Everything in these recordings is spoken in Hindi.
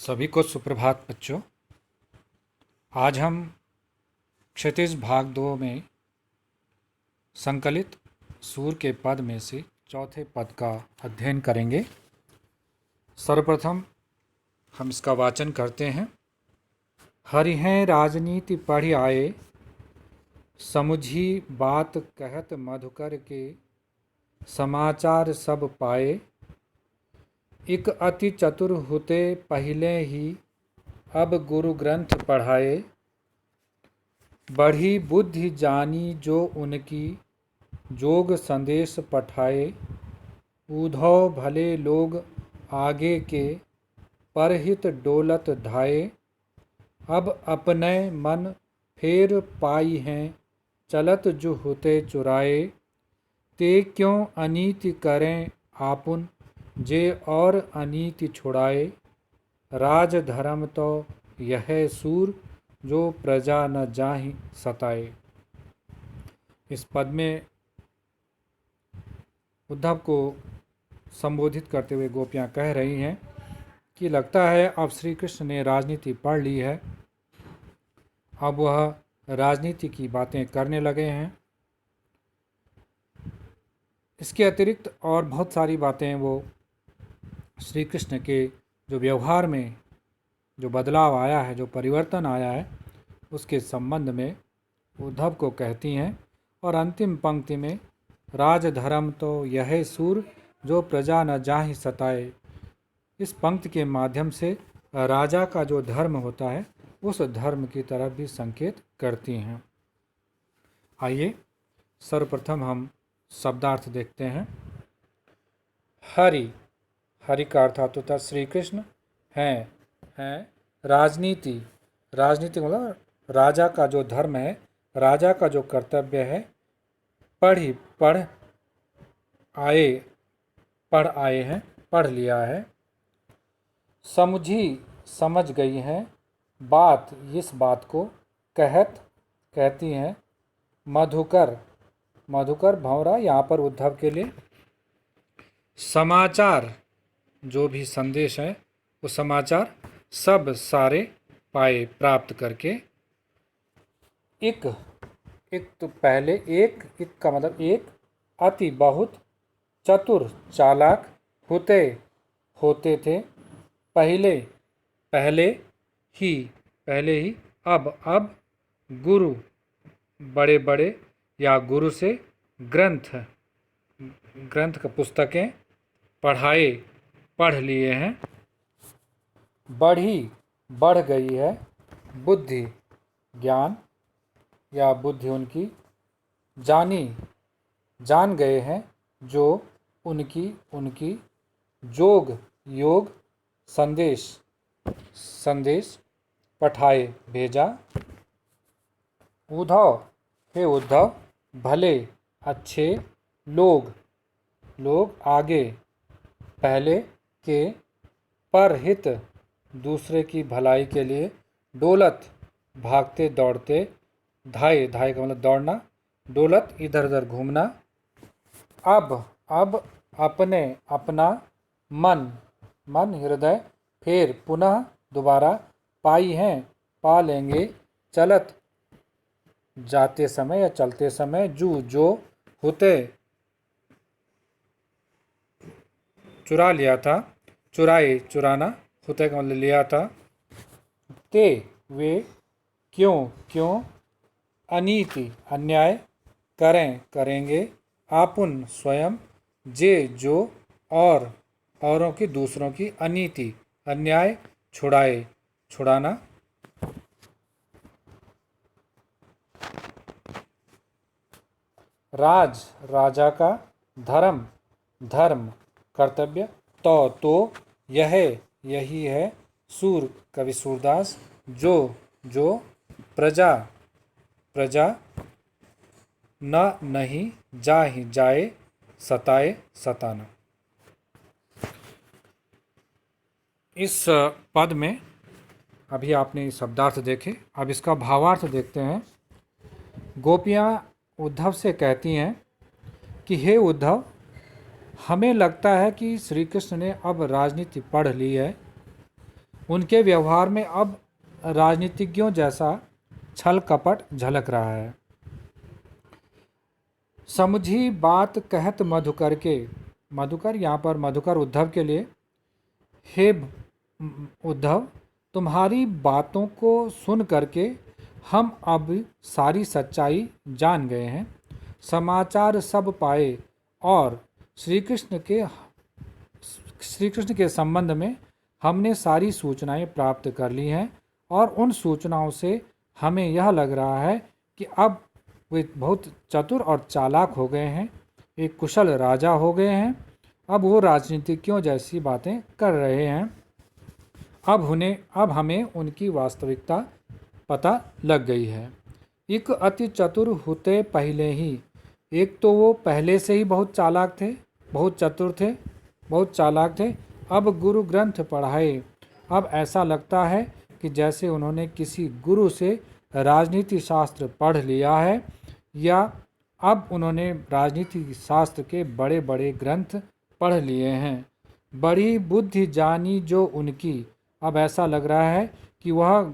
सभी को सुप्रभात बच्चों। आज हम क्षितिज भाग 2 में संकलित सूर के पद में से चौथे पद का अध्ययन करेंगे। सर्वप्रथम हम इसका वाचन करते हैं। हरिहैं राजनीति पढ़ आए, समुझी बात कहत मधुकर के, समाचार सब पाए। इक अति चतुर हुते पहले ही, अब गुरु ग्रंथ पढ़ाए। बढ़ी बुद्धि जानी जो उनकी, जोग संदेश पठाए। उधौ भले लोग आगे के, परहित डोलत धाये। अब अपने मन फेर पाई हैं, चलत जो होते चुराए। ते क्यों अनीति करें आपुन, जे और अनीति छुड़ाए। राज धर्म तो यह सूर, जो प्रजा न जाहि सताए। इस पद में उद्धव को संबोधित करते हुए गोपियाँ कह रही हैं कि लगता है अब श्री कृष्ण ने राजनीति पढ़ ली है, अब वह राजनीति की बातें करने लगे हैं। इसके अतिरिक्त और बहुत सारी बातें वो श्री कृष्ण के जो व्यवहार में जो बदलाव आया है, जो परिवर्तन आया है, उसके संबंध में उद्धव को कहती हैं। और अंतिम पंक्ति में राज धर्म तो यह सूर, जो प्रजा न जाहि सताए, इस पंक्ति के माध्यम से राजा का जो धर्म होता है उस धर्म की तरफ भी संकेत करती हैं। आइए सर्वप्रथम हम शब्दार्थ देखते हैं। हरि, हरि का अर्थ होता है श्री कृष्ण हैं। राजनीति, राजनीति मतलब राजा का जो धर्म है, राजा का जो कर्तव्य है। पढ़ आए हैं, पढ़ लिया है। समझी, समझ गई हैं बात, इस बात को। कहती हैं। मधुकर, मधुकर भंवरा यहाँ पर उद्धव के लिए। समाचार, जो भी संदेश है वो समाचार सब सारे पाए, प्राप्त करके। एक तो पहले एक का मतलब एक, अति बहुत, चतुर चालाक, होते थे, पहले ही, अब गुरु बड़े या गुरु से, ग्रंथ का पुस्तकें पढ़ लिए हैं। बढ़ गई है बुद्धि, ज्ञान या बुद्धि उनकी। जान गए हैं जो उनकी। योग संदेश पठाए, भेजा। उद्धव, हे उद्धव, भले अच्छे लोग आगे, पहले के, परहित दूसरे की भलाई के लिए, डोलत भागते दौड़ते, धाये का मतलब दौड़ना, डोलत इधर उधर घूमना। अब अपना मन हृदय, फिर पुनः दोबारा, पाई हैं, पा लेंगे, चलत जाते समय या चलते समय, जो होते चुरा लिया था, चुराना, होते का मतलब लिया था। ते वे क्यों अनीति अन्याय, करेंगे, आपुन स्वयं, जे जो और औरों की, दूसरों की, अनीति अन्याय, छुड़ाना। राजा का, धर्म कर्तव्य, तो यही है, सूर कवि सूरदास, जो प्रजा नहीं जाए सताना। इस पद में अभी आपने शब्दार्थ देखे, अब इसका भावार्थ देखते हैं। गोपियाँ उद्धव से कहती हैं कि हे उद्धव, हमें लगता है कि श्री कृष्ण ने अब राजनीति पढ़ ली है, उनके व्यवहार में अब राजनीतिज्ञों जैसा छल कपट झलक रहा है। समझी बात कहत मधुकर के, मधुकर यहाँ पर मधुकर उद्धव के लिए, हे उद्धव, तुम्हारी बातों को सुन करके हम अब सारी सच्चाई जान गए हैं। समाचार सब पाए और श्री कृष्ण के संबंध में हमने सारी सूचनाएं प्राप्त कर ली हैं और उन सूचनाओं से हमें यह लग रहा है कि अब वे बहुत चतुर और चालाक हो गए हैं, एक कुशल राजा हो गए हैं। अब वो राजनीतिज्ञों जैसी बातें कर रहे हैं। अब हमें उनकी वास्तविकता पता लग गई है। एक अति चतुर होते पहले ही, एक तो वो पहले से ही बहुत चालाक थे, बहुत चतुर थे, बहुत चालाक थे। अब गुरु ग्रंथ पढ़ाए, अब ऐसा लगता है कि जैसे उन्होंने किसी गुरु से राजनीति शास्त्र पढ़ लिया है, या अब उन्होंने राजनीति शास्त्र के बड़े बड़े ग्रंथ पढ़ लिए हैं। बड़ी बुद्धि जानी जो उनकी, अब ऐसा लग रहा है कि वह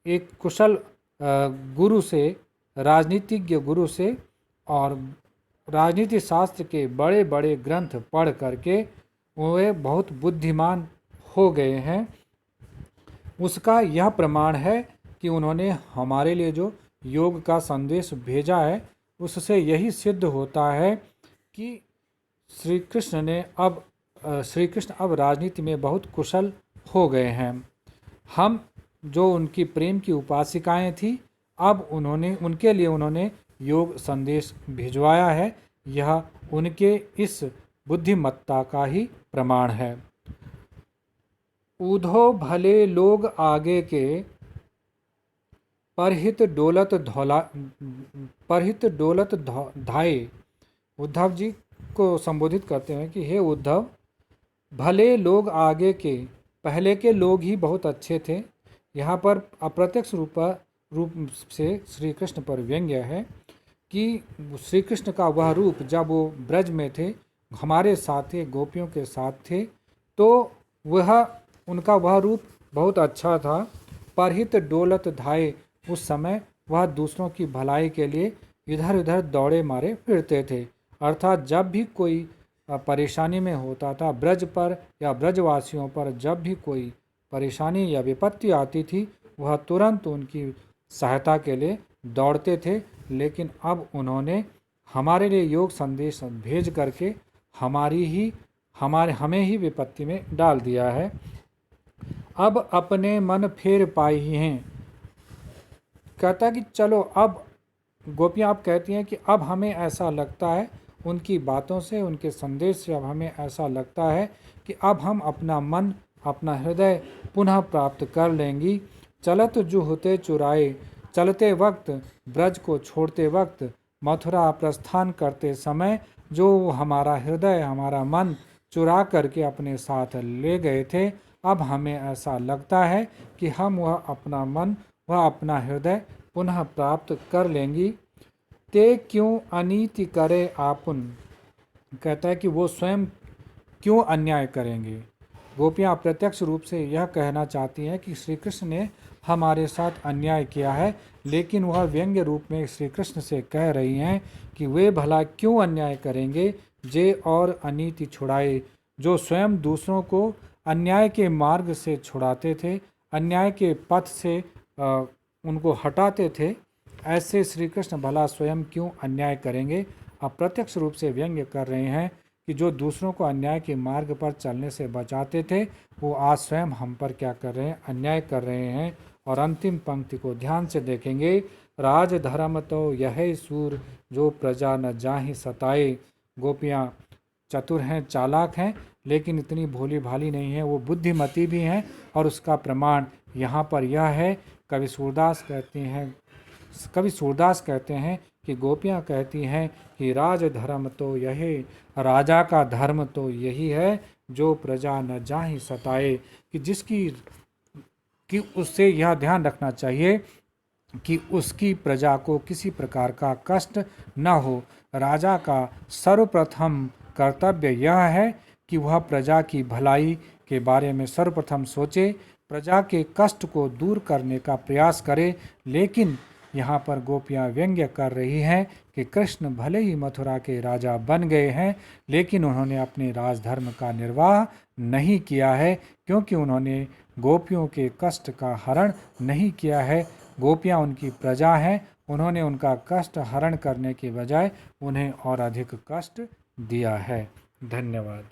एक कुशल गुरु से, राजनीतिज्ञ गुरु से, और राजनीति शास्त्र के बड़े बड़े ग्रंथ पढ़ करके वे बहुत बुद्धिमान हो गए हैं। उसका यह प्रमाण है कि उन्होंने हमारे लिए जो योग का संदेश भेजा है, उससे यही सिद्ध होता है कि श्री कृष्ण अब राजनीति में बहुत कुशल हो गए हैं। हम जो उनकी प्रेम की उपासिकाएं थी, अब उनके लिए उन्होंने योग संदेश भिजवाया है। यह उनके इस बुद्धिमत्ता का ही प्रमाण है। ऊधो भले लोग आगे के, परहित डोलत धाये। उद्धव जी को संबोधित करते हैं कि हे उद्धव, भले लोग आगे के, पहले के लोग ही बहुत अच्छे थे। यहाँ पर अप्रत्यक्ष रूप से श्री कृष्ण पर व्यंग्य है कि श्री कृष्ण का वह रूप जब वो ब्रज में थे, हमारे साथ थे, गोपियों के साथ थे, तो उनका वह रूप बहुत अच्छा था। परहित डोलत धाये, उस समय वह दूसरों की भलाई के लिए इधर उधर दौड़े मारे फिरते थे। अर्थात जब भी कोई परेशानी में होता था, ब्रज पर या ब्रजवासियों पर जब भी कोई परेशानी या विपत्ति आती थी, वह तुरंत उनकी सहायता के लिए दौड़ते थे। लेकिन अब उन्होंने हमारे लिए योग संदेश भेज करके हमें ही विपत्ति में डाल दिया है। अब अपने मन फेर पाई हैं। कहता कि चलो, अब गोपियाँ आप कहती हैं कि अब हमें ऐसा लगता है, उनकी बातों से, उनके संदेश से अब हमें ऐसा लगता है कि अब हम अपना मन, अपना हृदय पुनः प्राप्त कर लेंगी। चलत जो होते चुराए, चलते वक्त, ब्रज को छोड़ते वक्त, मथुरा प्रस्थान करते समय जो हमारा हृदय, हमारा मन चुरा करके अपने साथ ले गए थे, अब हमें ऐसा लगता है कि हम वह अपना मन, वह अपना हृदय पुनः प्राप्त कर लेंगी। ते क्यों अनीति करे आपुन, कहता है कि वो स्वयं क्यों अन्याय करेंगे। गोपियाँ प्रत्यक्ष रूप से यह कहना चाहती हैं कि श्री कृष्ण ने हमारे साथ अन्याय किया है, लेकिन वह व्यंग्य रूप में श्री कृष्ण से कह रही हैं कि वे भला क्यों अन्याय करेंगे, जे और अनीति छुड़ाए, जो स्वयं दूसरों को अन्याय के मार्ग से छुड़ाते थे, अन्याय के पथ से उनको हटाते थे, ऐसे श्री कृष्ण भला स्वयं क्यों अन्याय करेंगे। अप्रत्यक्ष रूप से व्यंग्य कर रहे हैं कि जो दूसरों को अन्याय के मार्ग पर चलने से बचाते थे, वो आज स्वयं हम पर क्या कर रहे हैं, अन्याय कर रहे हैं। और अंतिम पंक्ति को ध्यान से देखेंगे, राज धर्म तो यह सूर, जो प्रजा न जाहि सताए। गोपियाँ चतुर हैं, चालाक हैं, लेकिन इतनी भोली भाली नहीं है, वो बुद्धिमती भी हैं। और उसका प्रमाण यहाँ पर यह है, कवि सूरदास कहते हैं कि गोपियाँ कहती हैं कि राज धर्म तो यही, राजा का धर्म तो यही है, जो प्रजा न जाहि सताए, कि उससे यह ध्यान रखना चाहिए कि उसकी प्रजा को किसी प्रकार का कष्ट न हो। राजा का सर्वप्रथम कर्तव्य यह है कि वह प्रजा की भलाई के बारे में सर्वप्रथम सोचे प्रजा के कष्ट को दूर करने का प्रयास करे। लेकिन यहाँ पर गोपियाँ व्यंग्य कर रही हैं कि कृष्ण भले ही मथुरा के राजा बन गए हैं, लेकिन उन्होंने अपने राजधर्म का निर्वाह नहीं किया है, क्योंकि उन्होंने गोपियों के कष्ट का हरण नहीं किया है। गोपियाँ उनकी प्रजा हैं, उन्होंने उनका कष्ट हरण करने के बजाय उन्हें और अधिक कष्ट दिया है। धन्यवाद।